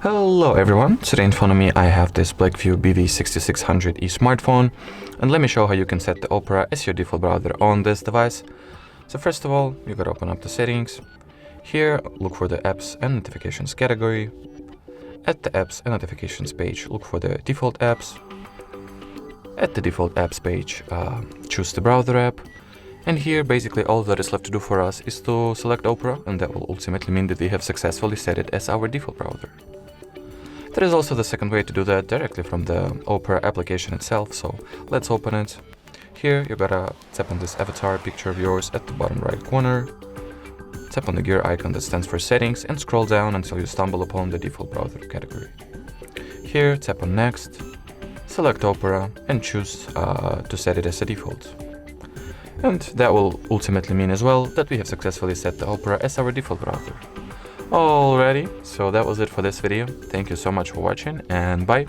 Hello everyone, today in front of me I have this Blackview BV6600E smartphone, and let me show how you can set the Opera as your default browser on this device. So first of all, you gotta open up the settings. Here, look for the apps and notifications category. At the apps and notifications page, look for the default apps. At the default apps page, choose the browser app. And here, basically all that is left to do for us is to select Opera, and that will ultimately mean that we have successfully set it as our default browser. There is also the second way to do that directly from the Opera application itself, so let's open it. Here you gotta tap on this avatar picture of yours at the bottom right corner. Tap on the gear icon that stands for settings and scroll down until you stumble upon the default browser category. Here tap on next, select Opera and choose to set it as a default. And that will ultimately mean as well that we have successfully set the Opera as our default browser. Alrighty, so that was it for this video. Thank you so much for watching and bye!